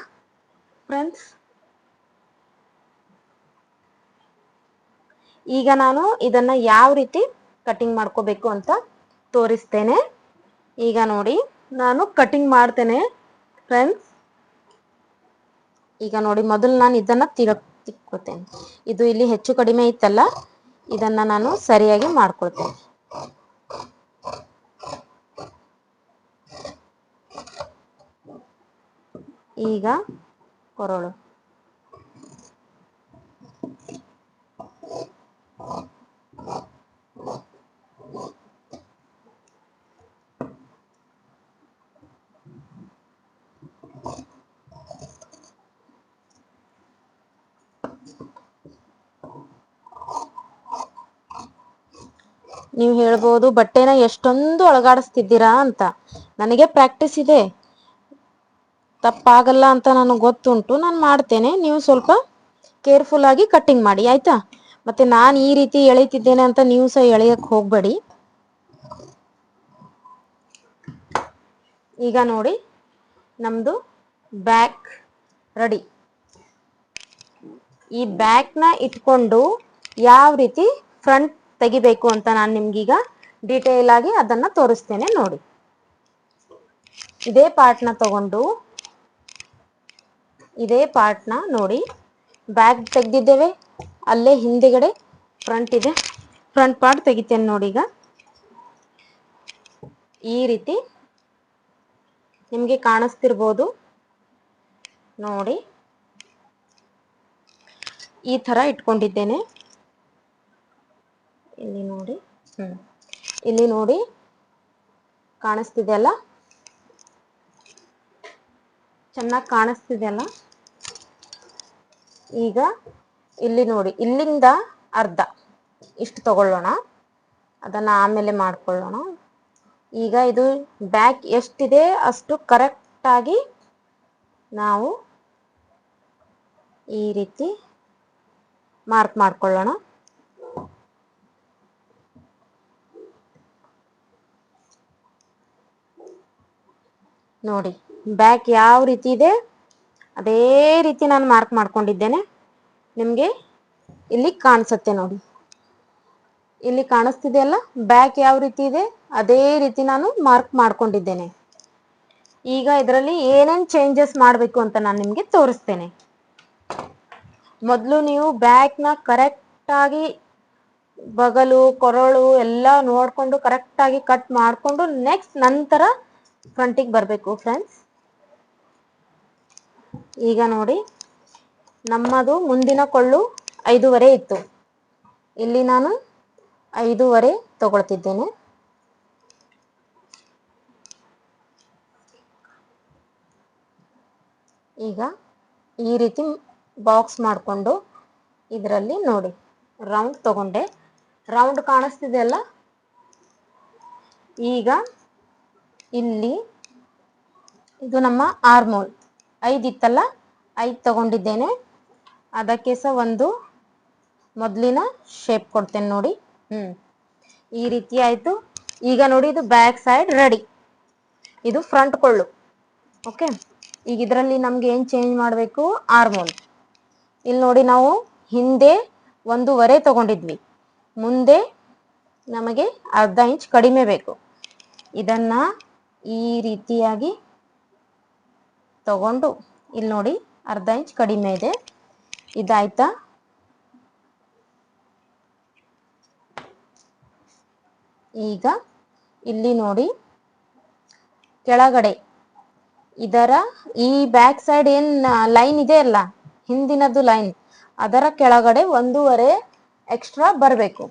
ಫ್ರೆಂಡ್ಸ್? ಈಗ ನಾನು ಇದನ್ನ ಯಾವ ರೀತಿ ಕಟಿಂಗ್ ಮಾಡ್ಕೋಬೇಕು ಅಂತ ತೋರಿಸ್ತೇನೆ. ಈಗ ನೋಡಿ ನಾನು ಕಟಿಂಗ್ ಮಾಡ್ತೇನೆ ಫ್ರೆಂಡ್ಸ್. ಈಗ ನೋಡಿ ಮೊದಲು ನಾನು ಇದನ್ನ ತಿಕ್ಕೋತೇನೆ. ಇದು ಇಲ್ಲಿ ಹೆಚ್ಚು ಕಡಿಮೆ ಇತ್ತಲ್ಲ, ಇದನ್ನ ನಾನು ಸರಿಯಾಗಿ ಮಾಡ್ಕೊಳ್ತೇನೆ. ಈಗ ಕೊರಳು ನೀವು ಹೇಳ್ಬೋದು ಬಟ್ಟೆನ ಎಷ್ಟೊಂದು ಒಳಗಾಡಿಸ್ತಿದ್ದೀರಾ ಅಂತ. ನನಗೆ ಪ್ರಾಕ್ಟೀಸ್ ಇದೆ, ತಪ್ಪಾಗಲ್ಲ ಅಂತ ನನಗೆ ಗೊತ್ತುಂಟು, ನಾನು ಮಾಡ್ತೇನೆ. ನೀವು ಸ್ವಲ್ಪ ಕೇರ್ಫುಲ್ ಆಗಿ ಕಟ್ಟಿಂಗ್ ಮಾಡಿ ಆಯ್ತಾ. ಮತ್ತೆ ನಾನು ಈ ರೀತಿ ಎಳಿತಿದ್ದೇನೆ ಅಂತ ನೀವು ಸಹ ಎಳೆಯಕ್ಕೆ ಹೋಗ್ಬೇಡಿ. ಈಗ ನೋಡಿ ನಮ್ದು ಬ್ಯಾಕ್ ರೆಡಿ. ಈ ಬ್ಯಾಕ್ನ ಇಟ್ಕೊಂಡು ಯಾವ ರೀತಿ ಫ್ರಂಟ್ ತೆಗಿಬೇಕು ಅಂತ ನಾನು ನಿಮ್ಗೀಗ ಡೀಟೇಲ್ ಆಗಿ ಅದನ್ನ ತೋರಿಸ್ತೇನೆ ನೋಡಿ. ಇದೇ ಪಾರ್ಟ್ನ ತಗೊಂಡು ಇದೇ ಪಾರ್ಟ್ನ ನೋಡಿ, ಬ್ಯಾಕ್ ತೆಗ್ದಿದ್ದೇವೆ, ಅಲ್ಲೇ ಹಿಂದೆಗಡೆ ಫ್ರಂಟ್ ಇದೆ, ಫ್ರಂಟ್ ಪಾರ್ಟ್ ತೆಗಿತೇನೆ ನೋಡಿ. ಈಗ ಈ ರೀತಿ ನಿಮಗೆ ಕಾಣಿಸ್ತಿರ್ಬೋದು ನೋಡಿ, ಈ ತರ ಇಟ್ಕೊಂಡಿದ್ದೇನೆ. ಇಲ್ಲಿ ನೋಡಿ, ಇಲ್ಲಿ ನೋಡಿ ಕಾಣಿಸ್ತಿದೆ ಅಲ್ಲ, ಚೆನ್ನಾಗಿ ಕಾಣಿಸ್ತಿದೆ ಅಲ್ಲ. ಈಗ ಇಲ್ಲಿ ನೋಡಿ, ಇಲ್ಲಿಂದ ಅರ್ಧ ಇಷ್ಟು ತಗೊಳ್ಳೋಣ, ಅದನ್ನ ಆಮೇಲೆ ಮಾಡ್ಕೊಳ್ಳೋಣ. ಈಗ ಇದು ಬ್ಯಾಕ್ ಎಷ್ಟಿದೆ ಅಷ್ಟು ಕರೆಕ್ಟ್ ಆಗಿ ನಾವು ಈ ರೀತಿ ಮಾರ್ಕ್ ಮಾಡ್ಕೊಳ್ಳೋಣ. ನೋಡಿ ಬ್ಯಾಕ್ ಯಾವ ರೀತಿ ಇದೆ ಅದೇ ರೀತಿ ನಾನು ಮಾರ್ಕ್ ಮಾಡ್ಕೊಂಡಿದ್ದೇನೆ. ನಿಮಗೆ ಇಲ್ಲಿ ಕಾಣಿಸುತ್ತೆ ನೋಡಿ, ಇಲ್ಲಿ ಕಾಣಿಸ್ತಿದೆಯಲ್ಲ, ಬ್ಯಾಕ್ ಯಾವ ರೀತಿ ಇದೆ ಅದೇ ರೀತಿ ನಾನು ಮಾರ್ಕ್ ಮಾಡ್ಕೊಂಡಿದ್ದೇನೆ. ಈಗ ಇದರಲ್ಲಿ ಏನೇನು ಚೇಂಜಸ್ ಮಾಡಬೇಕು ಅಂತ ನಾನು ನಿಮಗೆ ತೋರಿಸ್ತೇನೆ. ಮೊದಲು ನೀವು ಬ್ಯಾಕ್ನ ಕರೆಕ್ಟಾಗಿ ಬಗಲು ಕೊರಳು ಎಲ್ಲ ನೋಡಿಕೊಂಡು ಕರೆಕ್ಟಾಗಿ ಕಟ್ ಮಾಡಿಕೊಂಡು ನೆಕ್ಸ್ಟ್ ನಂತರ ಫ್ರಂಟಿಗೆ ಬರಬೇಕು ಫ್ರೆಂಡ್ಸ್. ಈಗ ನೋಡಿ, ನಮ್ಮದು ಮುಂದಿನ ಕೊಳ್ಳು 5.5 ಇತ್ತು, ಇಲ್ಲಿ ನಾನು 5.5 ತಗೊಳ್ತಿದ್ದೇನೆ. ಈಗ ಈ ರೀತಿ ಬಾಕ್ಸ್ ಮಾಡಿಕೊಂಡು ಇದರಲ್ಲಿ ನೋಡಿ ರೌಂಡ್ ತಗೊಂಡೆ, ರೌಂಡ್ ಕಾಣಿಸ್ತಿದೆ ಅಲ್ಲ. ಈಗ ಇಲ್ಲಿ ಇದು ನಮ್ಮ ಆರ್ಮೋಲ್ 5 ಇತ್ತಲ್ಲ, 5 ತಗೊಂಡಿದ್ದೇನೆ. ಅದಕ್ಕೆ ಸಹ ಒಂದು ಮೊದಲಿನ ಶೇಪ್ ಕೊಡ್ತೇನೆ ನೋಡಿ. ಈ ರೀತಿ ಆಯ್ತು. ಈಗ ನೋಡಿ, ಇದು ಬ್ಯಾಕ್ ಸೈಡ್ ರೆಡಿ, ಇದು ಫ್ರಂಟ್ ಕೊಳ್ಳು. ಓಕೆ, ಈಗ ಇದರಲ್ಲಿ ನಮ್ಗೆ ಏನು ಚೇಂಜ್ ಮಾಡಬೇಕು, ಆರ್ಮೋಲ್. ಇಲ್ಲಿ ನೋಡಿ, ನಾವು ಹಿಂದೆ 1.5 ತಗೊಂಡಿದ್ವಿ, ಮುಂದೆ ನಮಗೆ ಅರ್ಧ ಇಂಚ್ ಕಡಿಮೆ ಬೇಕು. ಇದನ್ನ ಈ ರೀತಿಯಾಗಿ ತಗೊಂಡು ಇಲ್ಲಿ ನೋಡಿ ಅರ್ಧ ಇಂಚ್ ಕಡಿಮೆ ಇದೆ, ಇದಾಯ್ತಾ. ಈಗ ಇಲ್ಲಿ ನೋಡಿ ಕೆಳಗಡೆ ಇದರ ಈ ಬ್ಯಾಕ್ ಸೈಡ್ ಏನ್ ಲೈನ್ ಇದೆ ಅಲ್ಲ, ಹಿಂದಿನದ್ದು ಲೈನ್, ಅದರ ಕೆಳಗಡೆ 1.5 ಎಕ್ಸ್ಟ್ರಾ ಬರಬೇಕು.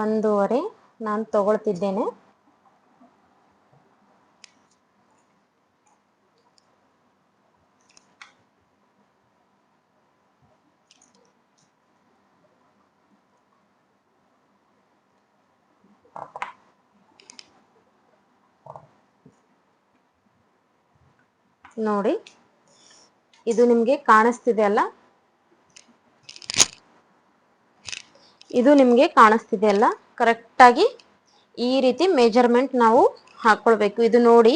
1.5 ನಾನು ತಗೊಳ್ತಿದ್ದೇನೆ. ನೋಡಿ, ಇದು ನಿಮ್ಗೆ ಕಾಣಿಸ್ತಿದೆ ಅಲ್ಲ, ಇದು ನಿಮ್ಗೆ ಕಾಣಿಸ್ತಿದೆ ಅಲ್ಲ, ಕರೆಕ್ಟಾಗಿ ಈ ರೀತಿ ಮೆಜರ್ಮೆಂಟ್ ನಾವು ಹಾಕೊಳ್ಬೇಕು. ಇದು ನೋಡಿ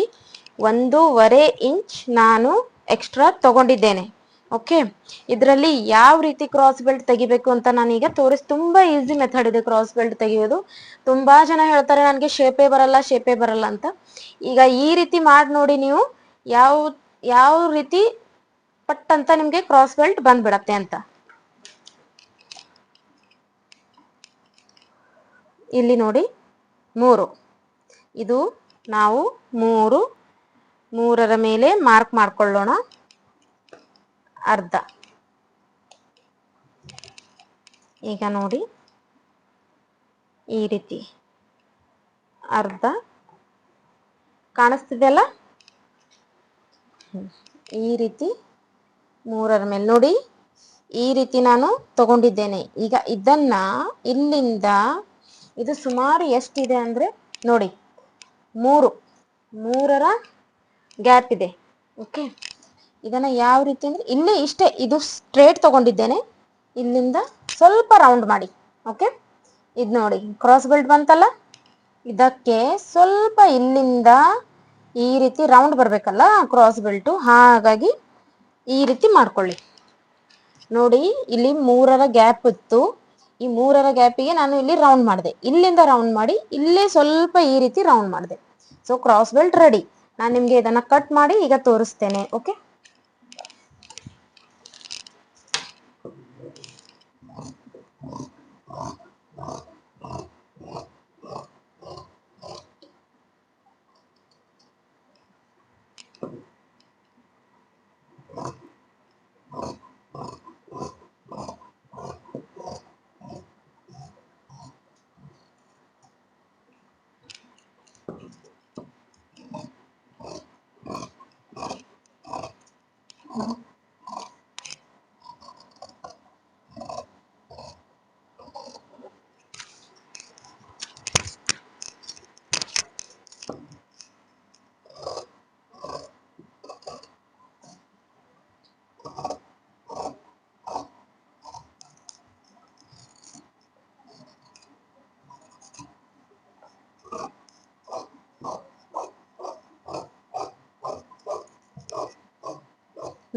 1.5 ಇಂಚ್ ನಾನು ಎಕ್ಸ್ಟ್ರಾ ತಗೊಂಡಿದ್ದೇನೆ. ಓಕೆ, ಇದರಲ್ಲಿ ಯಾವ ರೀತಿ ಕ್ರಾಸ್ ಬೆಲ್ಟ್ ತೆಗಿಬೇಕು ಅಂತ ನಾನೀಗ ತುಂಬಾ ಈಸಿ ಮೆಥಡ್ ಇದೆ ಕ್ರಾಸ್ ಬೆಲ್ಟ್ ತೆಗೆಯೋದು. ತುಂಬಾ ಜನ ಹೇಳ್ತಾರೆ ನನಗೆ ಶೇಪೇ ಬರಲ್ಲ, ಶೇಪೇ ಬರಲ್ಲ ಅಂತ. ಈಗ ಈ ರೀತಿ ಮಾಡಿ ನೋಡಿ, ನೀವು ಯಾವ ರೀತಿ ಪಟ್ ಅಂತ ನಿಮ್ಗೆ ಕ್ರಾಸ್ ಬೆಲ್ಟ್ ಬಂದ್ಬಿಡತ್ತೆ ಅಂತ. ಇಲ್ಲಿ ನೋಡಿ 3, ಇದು ನಾವು 3ರ ಮೇಲೆ ಮಾರ್ಕ್ ಮಾಡ್ಕೊಳ್ಳೋಣ, ಅರ್ಧ. ಈಗ ನೋಡಿ ಈ ರೀತಿ ಅರ್ಧ ಕಾಣಿಸ್ತಿದೆ ಅಲ್ಲ, ಈ ರೀತಿ 3ರ ಮೇಲೆ ನೋಡಿ ಈ ರೀತಿ ನಾನು ತಗೊಂಡಿದ್ದೇನೆ. ಈಗ ಇದನ್ನ ಇಲ್ಲಿಂದ ಇದು ಸುಮಾರು ಎಷ್ಟಿದೆ ಅಂದ್ರೆ ನೋಡಿ 3ರ ಗ್ಯಾಪ್ ಇದೆ. ಓಕೆ, ಇದನ್ನ ಯಾವ ರೀತಿ ಅಂದ್ರೆ ಇಲ್ಲಿ ಇಷ್ಟೇ, ಇದು ಸ್ಟ್ರೇಟ್ ತಗೊಂಡಿದ್ದೇನೆ, ಇಲ್ಲಿಂದ ಸ್ವಲ್ಪ ರೌಂಡ್ ಮಾಡಿ. ಓಕೆ, ಇದು ನೋಡಿ ಕ್ರಾಸ್ ಬೆಲ್ಟ್ ಬಂತಲ್ಲ, ಇದಕ್ಕೆ ಸ್ವಲ್ಪ ಇಲ್ಲಿಂದ ಈ ರೀತಿ ರೌಂಡ್ ಬರ್ಬೇಕಲ್ಲ ಕ್ರಾಸ್ ಬೆಲ್ಟು, ಹಾಗಾಗಿ ಈ ರೀತಿ ಮಾಡ್ಕೊಳ್ಳಿ. ನೋಡಿ ಇಲ್ಲಿ 3ರ ಗ್ಯಾಪ್ ಇತ್ತು, ಈ 3ರ ಗ್ಯಾಪಿಗೆ ನಾನು ಇಲ್ಲಿ ರೌಂಡ್ ಮಾಡಿದೆ. ಇಲ್ಲಿಂದ ರೌಂಡ್ ಮಾಡಿ ಇಲ್ಲೇ ಸ್ವಲ್ಪ ಈ ರೀತಿ ರೌಂಡ್ ಮಾಡಿದೆ. So cross belt ready. ನಾನು ನಿಮ್ಗೆ ಇದನ್ನ ಕಟ್ ಮಾಡಿ ಈಗ ತೋರಿಸ್ತೇನೆ. ಓಕೆ,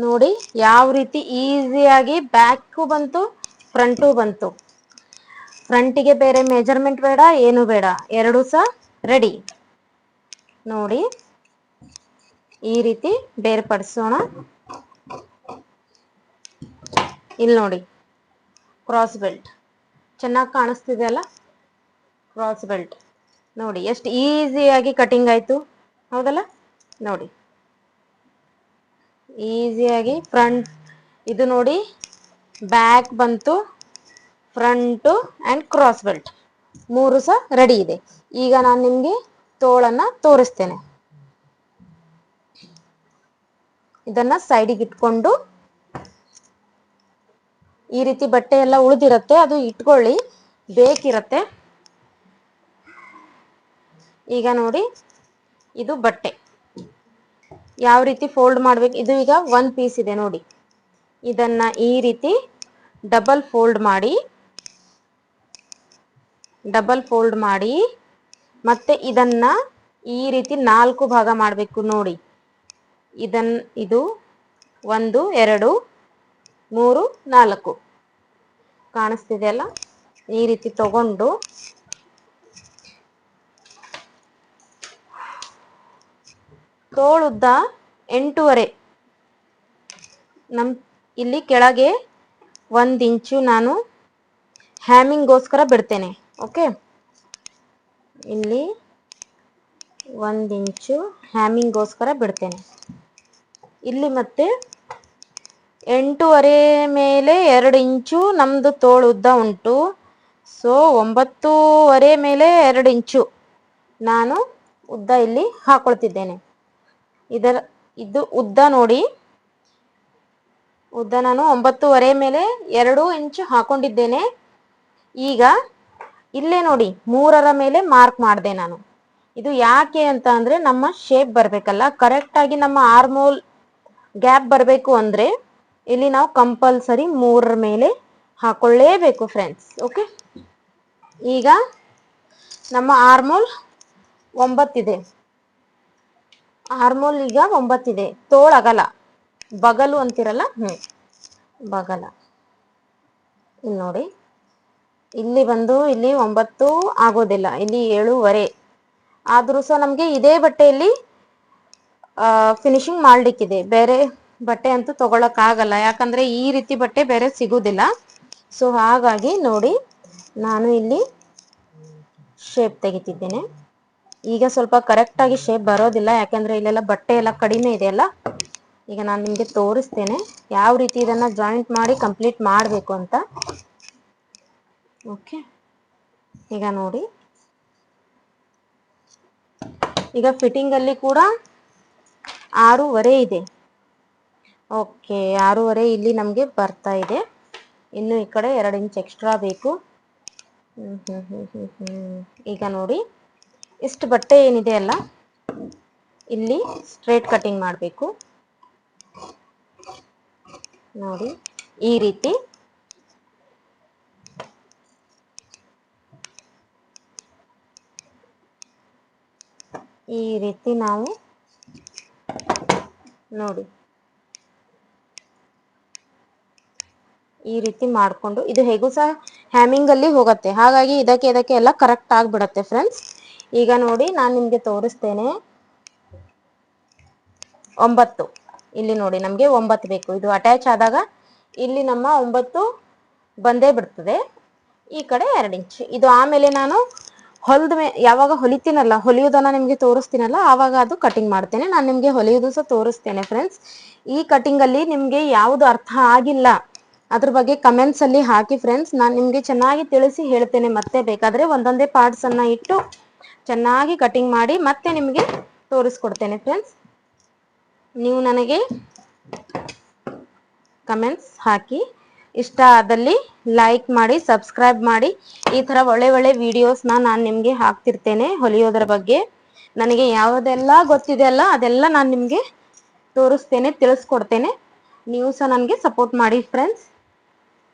ನೋಡಿ ಯಾವ ರೀತಿ ಈಸಿಯಾಗಿ ಬ್ಯಾಕು ಬಂತು, ಫ್ರಂಟು ಬಂತು. ಫ್ರಂಟಿಗೆ ಬೇರೆ ಮೆಜರ್ಮೆಂಟ್ ಬೇಡ, ಏನು ಬೇಡ, ಎರಡು ಸಹ ರೆಡಿ. ನೋಡಿ ಈ ರೀತಿ ಬೇರ್ಪಡಿಸೋಣ. ಇಲ್ಲಿ ನೋಡಿ ಕ್ರಾಸ್ ಬೆಲ್ಟ್ ಚೆನ್ನಾಗಿ ಕಾಣಿಸ್ತಿದೆ ಅಲ್ಲ. ಕ್ರಾಸ್ ಬೆಲ್ಟ್ ನೋಡಿ ಎಷ್ಟು ಈಸಿಯಾಗಿ ಕಟಿಂಗ್ ಆಯ್ತು, ಹೌದಲ್ಲ. ನೋಡಿ ಈಸಿಯಾಗಿ ಫ್ರಂಟ್, ಇದು ನೋಡಿ ಬ್ಯಾಕ್ ಬಂತು, ಫ್ರಂಟು ಆ್ಯಂಡ್ ಕ್ರಾಸ್ ಬೆಲ್ಟ್ 3 ಸಹ ರೆಡಿ ಇದೆ. ಈಗ ನಾನು ನಿಮಗೆ ತೋಳನ್ನ ತೋರಿಸ್ತೇನೆ. ಇದನ್ನ ಸೈಡಿಗೆ ಇಟ್ಕೊಂಡು, ಈ ರೀತಿ ಬಟ್ಟೆ ಎಲ್ಲ ಉಳಿದಿರತ್ತೆ, ಅದು ಇಟ್ಕೊಳ್ಳಿ, ಬೇಕಿರತ್ತೆ. ಈಗ ನೋಡಿ ಇದು ಬಟ್ಟೆ ಯಾವ ರೀತಿ ಫೋಲ್ಡ್ ಮಾಡ್ಬೇಕು. ಇದು ಈಗ 1 ಪೀಸ್ ಇದೆ ನೋಡಿ, ಇದನ್ನ ಈ ರೀತಿ ಡಬಲ್ ಫೋಲ್ಡ್ ಮಾಡಿ ಮತ್ತೆ ಇದನ್ನ ಈ ರೀತಿ 4 ಭಾಗ ಮಾಡಬೇಕು. ನೋಡಿ ಇದು 1 2 3 4 ಕಾಣಿಸ್ತಿದೆ ಅಲ್ಲ. ಈ ರೀತಿ ತಗೊಂಡು ತೋಳುದ್ದ 8.5 ಇಲ್ಲಿ ಕೆಳಗೆ 1 ಇಂಚು ನಾನು ಹ್ಯಾಮಿಂಗ್ಗೋಸ್ಕರ ಬಿಡ್ತೇನೆ. ಓಕೆ, ಇಲ್ಲಿ 1 ಇಂಚು ಹ್ಯಾಮಿಂಗ್ಗೋಸ್ಕರ ಬಿಡ್ತೇನೆ. ಇಲ್ಲಿ ಮತ್ತೆ 8.5 ಮೇಲೆ 2 ಇಂಚು ನಮ್ದು ತೋಳು ಉದ್ದ ಉಂಟು. ಸೊ 9.5 ಮೇಲೆ 2 ಇಂಚು ನಾನು ಉದ್ದ ಇಲ್ಲಿ ಹಾಕೊಳ್ತಿದ್ದೇನೆ. ಇದು ಉದ್ದ ನೋಡಿ, ಉದ್ದ ನಾನು 9.5 ಮೇಲೆ 2 ಇಂಚು ಹಾಕೊಂಡಿದ್ದೇನೆ. ಈಗ ಇಲ್ಲೇ ನೋಡಿ 3ರ ಮೇಲೆ ಮಾರ್ಕ್ ಮಾಡಿದೆ ನಾನು. ಇದು ಯಾಕೆ ಅಂತ ಅಂದ್ರೆ ನಮ್ಮ ಶೇಪ್ ಬರ್ಬೇಕಲ್ಲ, ಕರೆಕ್ಟ್ ಆಗಿ ನಮ್ಮ ಆರ್ಮೋಲ್ ಗ್ಯಾಪ್ ಬರಬೇಕು ಅಂದ್ರೆ ಇಲ್ಲಿ ನಾವು ಕಂಪಲ್ಸರಿ 3ರ ಮೇಲೆ ಹಾಕೊಳ್ಳೇಬೇಕು ಫ್ರೆಂಡ್ಸ್. ಓಕೆ, ಈಗ ನಮ್ಮ ಆರ್ಮೋಲ್ 9 ಇದೆ. ಆರ್ಮೋಲ್ ಈಗ 9 ಇದೆ. ತೋಳಗಲ್ಲ, ಬಗಲು ಅಂತಿರಲ್ಲ, ಬಗಲ ಇಲ್ಲಿ ನೋಡಿ, ಇಲ್ಲಿ ಬಂದು ಇಲ್ಲಿ 9 ಆಗೋದಿಲ್ಲ, ಇಲ್ಲಿ 7.5 ಆದ್ರೂ ಸಹ ನಮ್ಗೆ ಇದೇ ಬಟ್ಟೆಯಲ್ಲಿ ಫಿನಿಶಿಂಗ್ ಮಾಡ್ಲಿಕ್ಕಿದೆ. ಬೇರೆ ಬಟ್ಟೆ ಅಂತೂ ತಗೊಳಕ್ ಆಗಲ್ಲ, ಯಾಕಂದ್ರೆ ಈ ರೀತಿ ಬಟ್ಟೆ ಬೇರೆ ಸಿಗುದಿಲ್ಲ. ಸೊ ಹಾಗಾಗಿ ನೋಡಿ ನಾನು ಇಲ್ಲಿ ಶೇಪ್ ತೆಗಿತಿದ್ದೇನೆ. ಈಗ ಸ್ವಲ್ಪ ಕರೆಕ್ಟ್ ಆಗಿ ಶೇಪ್ ಬರೋದಿಲ್ಲ, ಯಾಕಂದ್ರೆ ಇಲ್ಲೆಲ್ಲ ಬಟ್ಟೆ ಎಲ್ಲ ಕಡಿಮೆ ಇದೆ ಅಲ್ಲ. ಈಗ ನಾನು ನಿಮ್ಗೆ ತೋರಿಸ್ತೇನೆ ಯಾವ ರೀತಿ ಇದನ್ನ ಜಾಯಿಂಟ್ ಮಾಡಿ ಕಂಪ್ಲೀಟ್ ಮಾಡಬೇಕು ಅಂತ. ಓಕೆ, ಈಗ ನೋಡಿ, ಈಗ ಫಿಟ್ಟಿಂಗ್ ಅಲ್ಲಿ ಕೂಡ 6.5 ಇದೆ. ಓಕೆ, 6.5 ಇಲ್ಲಿ ನಮ್ಗೆ ಬರ್ತಾ ಇದೆ. ಇನ್ನು ಈ ಕಡೆ 2 ಇಂಚ್ ಎಕ್ಸ್ಟ್ರಾ ಬೇಕು. ಈಗ ನೋಡಿ ಇಷ್ಟು ಬಟ್ಟೆ ಏನಿದೆ ಅಲ್ಲ, ಇಲ್ಲಿ ಸ್ಟ್ರೇಟ್ ಕಟಿಂಗ್ ಮಾಡಬೇಕು. ನೋಡಿ ಈ ರೀತಿ ನಾವು ನೋಡಿ ಈ ರೀತಿ ಮಾಡಿಕೊಂಡು, ಇದು ಹೇಗೂ ಸಹ ಹ್ಯಾಮಿಂಗ್ ಅಲ್ಲಿ ಹೋಗುತ್ತೆ, ಹಾಗಾಗಿ ಇದಕ್ಕೆ ಎಲ್ಲ ಕರೆಕ್ಟ್ ಆಗಿಬಿಡತ್ತೆ ಫ್ರೆಂಡ್ಸ್. ಈಗ ನೋಡಿ ನಾನು ನಿಮಗೆ ತೋರಿಸ್ತೇನೆ. 9 ಇಲ್ಲಿ ನೋಡಿ, ನಮಗೆ 9 ಬೇಕು. ಇದು ಅಟ್ಯಾಚ್ ಆದಾಗ ಇಲ್ಲಿ ನಮ್ಮ 9 ಬಂದೇ ಬಿಡ್ತದೆ. ಈ ಕಡೆ 2 ಇಂಚ್. ಇದು ಆಮೇಲೆ ನಾನು ಯಾವಾಗ ಹೊಲಿತೀನಲ್ಲ, ಹೊಲಿಯೋದನ್ನ ನಿಮಗೆ ತೋರಿಸ್ತೀನಲ್ಲ, ಆವಾಗ ಅದು ಕಟಿಂಗ್ ಮಾಡ್ತೇನೆ. ನಾನು ನಿಮಗೆ ಹೊಲಿಯೋದು ಸಹ ತೋರಿಸ್ತೇನೆ ಫ್ರೆಂಡ್ಸ್. ಈ ಕಟಿಂಗ್ ಅಲ್ಲಿ ನಿಮ್ಗೆ ಯಾವುದು ಅರ್ಥ ಆಗಿಲ್ಲ ಅದ್ರ ಬಗ್ಗೆ ಕಮೆಂಟ್ಸ್ ಅಲ್ಲಿ ಹಾಕಿ ಫ್ರೆಂಡ್ಸ್. ನಾನು ನಿಮ್ಗೆ ಚೆನ್ನಾಗಿ ತಿಳಿಸಿ ಹೇಳ್ತೇನೆ. ಮತ್ತೆ ಬೇಕಾದ್ರೆ ಒಂದೊಂದೇ ಪಾರ್ಟ್ಸ್ ಅನ್ನ ಇಟ್ಟು ಚೆನ್ನಾಗಿ ಕಟಿಂಗ್ ಮಾಡಿ ಮತ್ತೆ ನಿಮಗೆ ತೋರಿಸ್ಕೊಡ್ತೇನೆ ಫ್ರೆಂಡ್ಸ್. ನೀವು ನನಗೆ ಕಮೆಂಟ್ಸ್ ಹಾಕಿ, ಇಷ್ಟ ಆದಲ್ಲಿ ಲೈಕ್ ಮಾಡಿ, ಸಬ್ಸ್ಕ್ರೈಬ್ ಮಾಡಿ. ಈ ತರ ಒಳ್ಳೆ ಒಳ್ಳೆ ವಿಡಿಯೋಸ್ನ ನಾನು ನಿಮಗೆ ಹಾಕ್ತಿರ್ತೇನೆ ಹೊಲಿಯೋದ್ರ ಬಗ್ಗೆ. ನನಗೆ ಯಾವುದೆಲ್ಲ ಗೊತ್ತಿದೆ ಅಲ್ಲ ಅದೆಲ್ಲ ನಾನು ನಿಮಗೆ ತೋರಿಸ್ತೇನೆ, ತಿಳಿಸ್ಕೊಡ್ತೇನೆ. ನೀವು ಸಹ ನನಗೆ ಸಪೋರ್ಟ್ ಮಾಡಿ ಫ್ರೆಂಡ್ಸ್.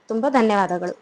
ತುಂಬ ಧನ್ಯವಾದಗಳು.